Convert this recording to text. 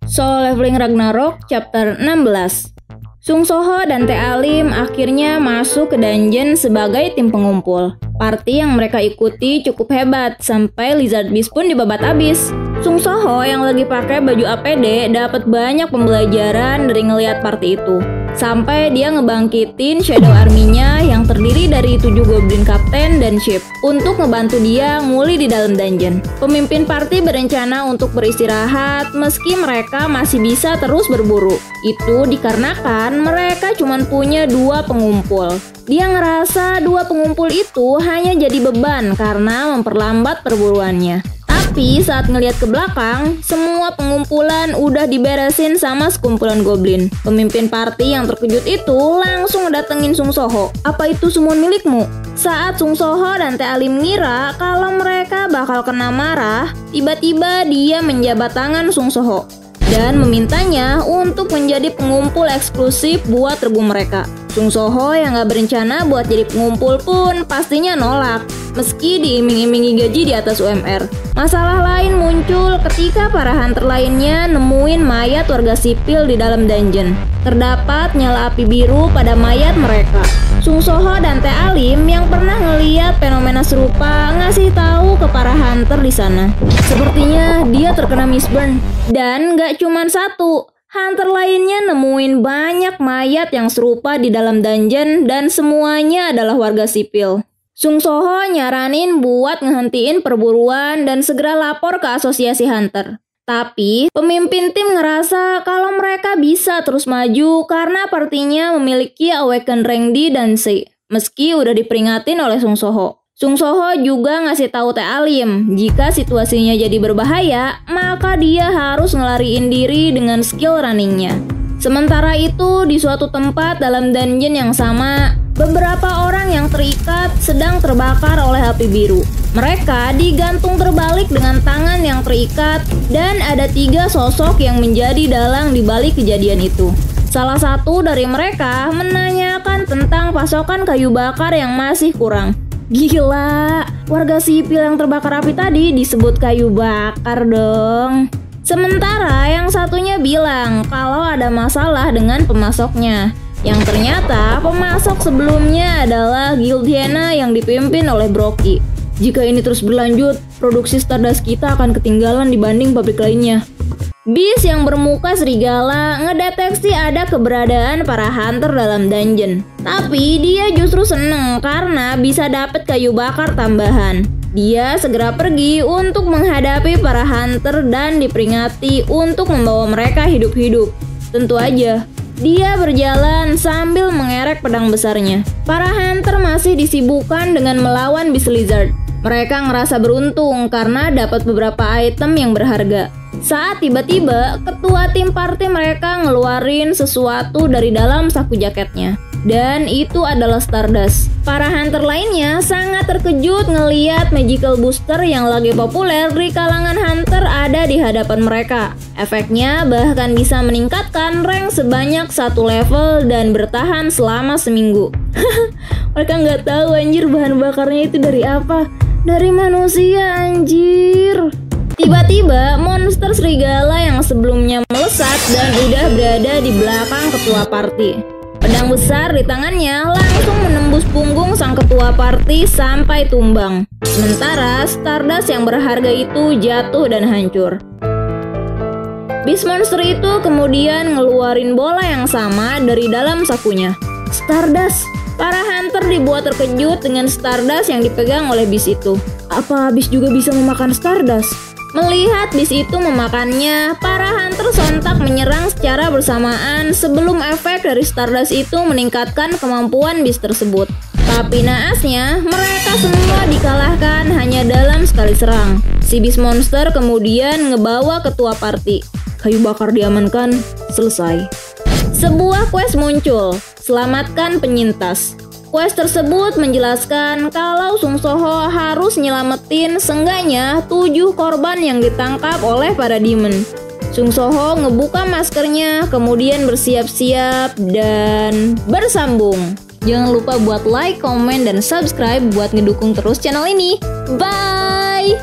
Solo Leveling Ragnarok Chapter 16. Sung Soho dan Teh Alim akhirnya masuk ke dungeon sebagai tim pengumpul. Party yang mereka ikuti cukup hebat, sampai Lizard Beast pun dibabat abis. Sung Soho yang lagi pakai baju APD dapat banyak pembelajaran dari ngelihat party itu. Sampai dia ngebangkitin Shadow Army-nya yang terdiri dari 7 Goblin Captain dan Ship untuk ngebantu dia nguli di dalam dungeon. Pemimpin party berencana untuk beristirahat meski mereka masih bisa terus berburu. Itu dikarenakan mereka cuma punya 2 pengumpul. Dia ngerasa 2 pengumpul itu hanya jadi beban karena memperlambat perburuannya. Tapi saat ngelihat ke belakang, semua pengumpulan udah diberesin sama sekumpulan goblin. Pemimpin party yang terkejut itu langsung datengin Sung Soho. "Apa itu semua milikmu?" Saat Sung Soho dan Teh Alim ngira kalau mereka bakal kena marah, tiba-tiba dia menjabat tangan Sung Soho dan memintanya untuk menjadi pengumpul eksklusif buat regu mereka. Sung Soho yang gak berencana buat jadi pengumpul pun pastinya nolak, meski diiming-imingi gaji di atas UMR. Masalah lain muncul ketika para hunter lainnya nemuin mayat warga sipil di dalam dungeon. Terdapat nyala api biru pada mayat mereka. Sung Soho dan Teh Alim yang pernah ngeliat fenomena serupa ngasih tahu ke para hunter di sana. Sepertinya dia terkena mistburn. Dan gak cuman satu. Hunter lainnya nemuin banyak mayat yang serupa di dalam dungeon dan semuanya adalah warga sipil. Sung Soho nyaranin buat ngehentiin perburuan dan segera lapor ke asosiasi hunter. Tapi pemimpin tim ngerasa kalau mereka bisa terus maju karena partinya memiliki Awaken Rank D dan C, meski udah diperingatin oleh Sung Soho. Sung Soho juga ngasih tahu Teh Alim, jika situasinya jadi berbahaya, maka dia harus ngelariin diri dengan skill runningnya. Sementara itu, di suatu tempat dalam dungeon yang sama, beberapa orang yang terikat sedang terbakar oleh api biru. Mereka digantung terbalik dengan tangan yang terikat, dan ada 3 sosok yang menjadi dalang di balik kejadian itu. Salah satu dari mereka menanyakan tentang pasokan kayu bakar yang masih kurang. Gila, warga sipil yang terbakar api tadi disebut kayu bakar dong. Sementara yang satunya bilang kalau ada masalah dengan pemasoknya, yang ternyata pemasok sebelumnya adalah Guild Hyena yang dipimpin oleh Brockie. Jika ini terus berlanjut, produksi Stardust kita akan ketinggalan dibanding pabrik lainnya. Beast yang bermuka serigala ngedeteksi ada keberadaan para hunter dalam dungeon. Tapi dia justru seneng karena bisa dapet kayu bakar tambahan. Dia segera pergi untuk menghadapi para hunter dan diperingati untuk membawa mereka hidup-hidup. Tentu aja, dia berjalan sambil mengerek pedang besarnya. Para hunter masih disibukkan dengan melawan Beast Lizard. Mereka ngerasa beruntung karena dapat beberapa item yang berharga. Saat tiba-tiba, ketua tim party mereka ngeluarin sesuatu dari dalam saku jaketnya. Dan itu adalah Stardust. Para hunter lainnya sangat terkejut ngeliat magical booster yang lagi populer di kalangan hunter ada di hadapan mereka. Efeknya bahkan bisa meningkatkan rank sebanyak 1 level dan bertahan selama seminggu. Mereka nggak tahu anjir bahan bakarnya itu dari apa. Dari manusia anjir. Tiba-tiba monster serigala yang sebelumnya melesat dan udah berada di belakang ketua party. Pedang besar di tangannya langsung menembus punggung sang ketua party sampai tumbang. Sementara Stardust yang berharga itu jatuh dan hancur. Beast monster itu kemudian ngeluarin bola yang sama dari dalam sakunya. Stardust! Para hunter dibuat terkejut dengan Stardust yang dipegang oleh Beast itu. Apa Beast juga bisa memakan Stardust? Melihat Beast itu memakannya, para hunter sontak menyerang secara bersamaan sebelum efek dari Stardust itu meningkatkan kemampuan Beast tersebut. Tapi naasnya, mereka semua dikalahkan hanya dalam sekali serang. Si Beast monster kemudian ngebawa ketua party. Kayu bakar diamankan, selesai. Sebuah quest muncul, selamatkan penyintas. Quest tersebut menjelaskan kalau Sung Soho harus nyelamatin seenggaknya 7 korban yang ditangkap oleh para demon. Sung Soho ngebuka maskernya, kemudian bersiap-siap dan bersambung. Jangan lupa buat like, komen, dan subscribe buat ngedukung terus channel ini. Bye!